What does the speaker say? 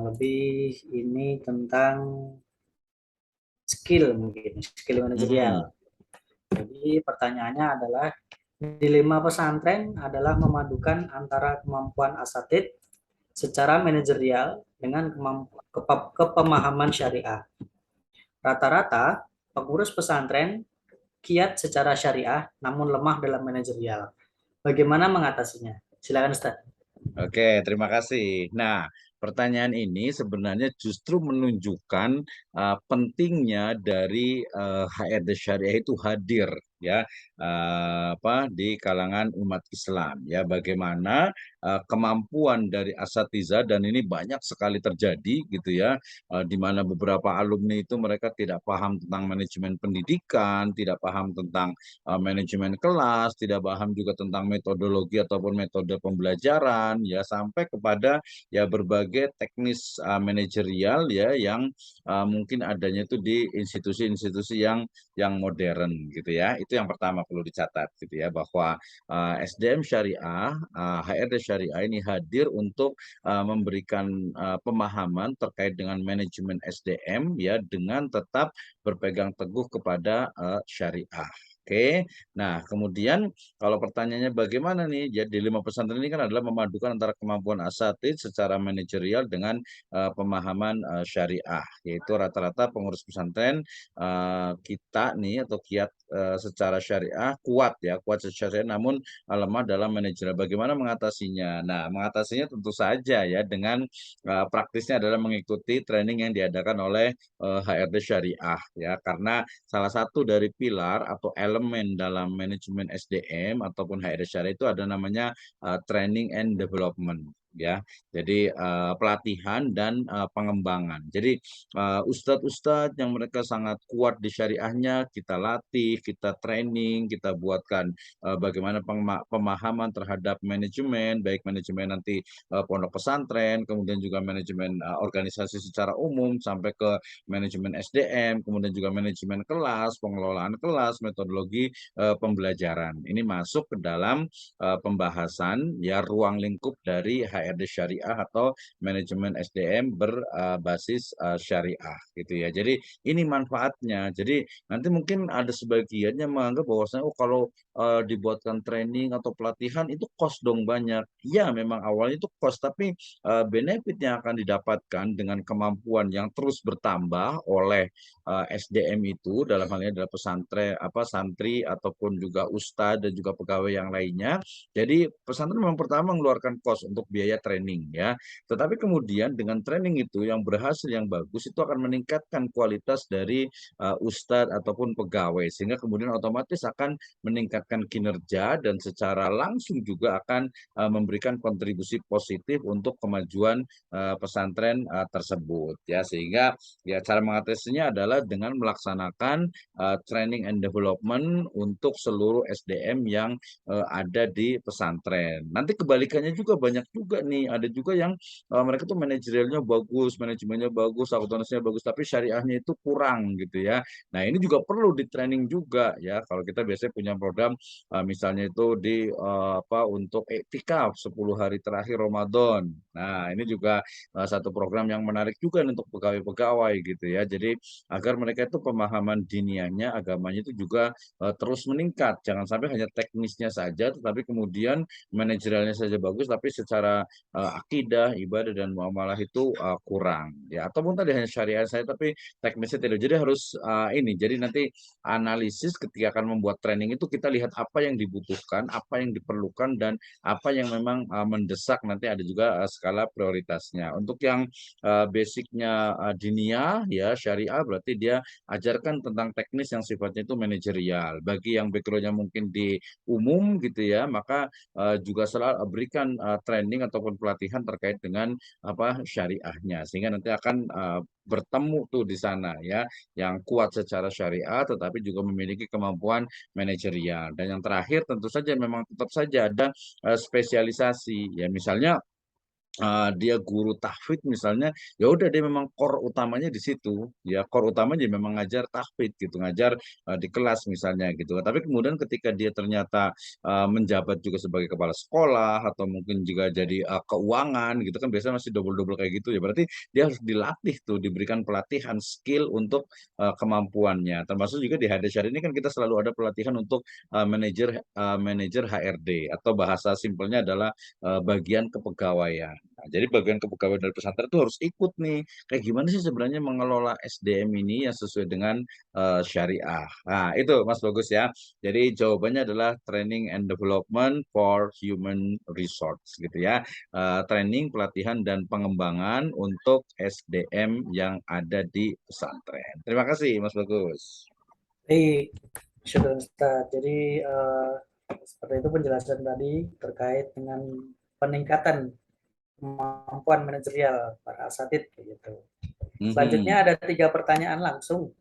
lebih ini tentang skill mungkin, skill manajerial. Mm-mm. Jadi pertanyaannya adalah dilema pesantren adalah memadukan antara kemampuan asatid secara manajerial dengan kepemahaman syariah. Rata-rata pengurus pesantren kiat secara syariah namun lemah dalam manajerial. Bagaimana mengatasinya? Silakan Ustaz. Oke, terima kasih. Nah, pertanyaan ini sebenarnya justru menunjukkan pentingnya dari HRD Syariah itu hadir ya di kalangan umat Islam ya. Bagaimana kemampuan dari asatiza dan ini banyak sekali terjadi gitu ya, di mana beberapa alumni itu mereka tidak paham tentang manajemen pendidikan, tidak paham tentang manajemen kelas, tidak paham juga tentang metodologi ataupun metode pembelajaran, ya sampai kepada ya berbagai teknis manajerial ya yang mungkin adanya itu di institusi-institusi yang modern gitu ya. Itu yang pertama perlu dicatat gitu ya bahwa SDM syariah, HRD syariah ini hadir untuk memberikan pemahaman terkait dengan manajemen SDM ya dengan tetap berpegang teguh kepada syariah. Oke, nah kemudian kalau pertanyaannya bagaimana nih? Jadi lima pesantren ini kan adalah memadukan antara kemampuan asatid secara manajerial dengan pemahaman syariah, yaitu rata-rata pengurus pesantren kita nih atau kiat secara syariah kuat ya, kuat secara syariah, namun lemah dalam manajerial. Bagaimana mengatasinya? Nah, mengatasinya tentu saja ya dengan praktisnya adalah mengikuti training yang diadakan oleh HRD syariah ya, karena salah satu dari pilar atau elemen dalam manajemen SDM ataupun HRD syariah itu ada namanya training and development ya. Jadi pelatihan dan pengembangan. Jadi ustadz-ustadz yang mereka sangat kuat di syariahnya kita latih, kita training, kita buatkan bagaimana pemahaman terhadap manajemen, baik manajemen nanti pondok pesantren, kemudian juga manajemen organisasi secara umum sampai ke manajemen SDM, kemudian juga manajemen kelas, pengelolaan kelas, metodologi pembelajaran. Ini masuk ke dalam pembahasan ya ruang lingkup dari HRD Syariah atau manajemen SDM berbasis syariah gitu ya. Jadi ini manfaatnya. Jadi nanti mungkin ada sebagian yang menganggap bahwasanya oh kalau dibuatkan training atau pelatihan itu cost dong banyak. Ya memang awalnya itu cost tapi benefit yang akan didapatkan dengan kemampuan yang terus bertambah oleh SDM itu dalam hal ini adalah pesantren santri ataupun juga ustadz dan juga pegawai yang lainnya. Jadi pesantren memang pertama mengeluarkan cost untuk biaya training ya. Tetapi kemudian dengan training itu yang berhasil yang bagus itu akan meningkatkan kualitas dari ustadz ataupun pegawai sehingga kemudian otomatis akan meningkatkan kinerja dan secara langsung juga akan memberikan kontribusi positif untuk kemajuan pesantren tersebut ya sehingga ya cara mengatasinya adalah dengan melaksanakan training and development untuk seluruh SDM yang ada di pesantren. Nanti kebalikannya juga banyak juga nih, ada juga yang mereka tuh manajerialnya bagus, manajemennya bagus, akuntansinya bagus, tapi syariahnya itu kurang gitu ya. Nah ini juga perlu di training juga ya. Kalau kita biasanya punya program misalnya itu di untuk iktikaf 10 hari terakhir Ramadan. Nah ini juga satu program yang menarik juga untuk pegawai-pegawai gitu ya. Jadi agar mereka itu pemahaman diniahnya, agamanya itu juga terus meningkat. Jangan sampai hanya teknisnya saja, tetapi kemudian manajerialnya saja bagus, tapi secara akidah, ibadah dan muamalah itu kurang. Ya, ataupun tadi hanya syariat saya, tapi teknisnya tidak. Jadi harus ini. Jadi nanti analisis ketika akan membuat training itu kita lihat apa yang dibutuhkan, apa yang diperlukan dan apa yang memang mendesak. Nanti ada juga skala prioritasnya. Untuk yang basicnya diniyah ya syariah berarti dia ajarkan tentang teknis yang sifatnya itu manajerial. Bagi yang backgroundnya mungkin di umum gitu ya, maka juga selalu berikan training ataupun pelatihan terkait dengan syariahnya sehingga nanti akan bertemu tuh di sana ya yang kuat secara syariah tetapi juga memiliki kemampuan manajerial. Dan yang terakhir tentu saja memang tetap saja ada spesialisasi ya misalnya dia guru tahfidz misalnya, ya udah dia memang core utamanya di situ, ya core utamanya memang ngajar tahfidz gitu, ngajar di kelas misalnya gitu. Tapi kemudian ketika dia ternyata menjabat juga sebagai kepala sekolah atau mungkin juga jadi keuangan gitu kan, biasanya masih double-double kayak gitu ya. Berarti dia harus dilatih tuh, diberikan pelatihan skill untuk kemampuannya. Termasuk juga di HRD ini kan kita selalu ada pelatihan untuk manajer HRD, atau bahasa simpelnya adalah bagian kepegawaian. Nah, jadi bagian kepegawaian dari pesantren itu harus ikut nih. Kayak gimana sih sebenarnya mengelola SDM ini yang sesuai dengan syariah. Nah, itu Mas Bagus ya. Jadi jawabannya adalah training and development for human resource gitu ya. Training, pelatihan dan pengembangan untuk SDM yang ada di pesantren. Terima kasih Mas Bagus. Baik, sudah Ustaz. Jadi seperti itu penjelasan tadi terkait dengan peningkatan kemampuan manajerial para asatid gitu. Selanjutnya Mhm. ada 3 pertanyaan langsung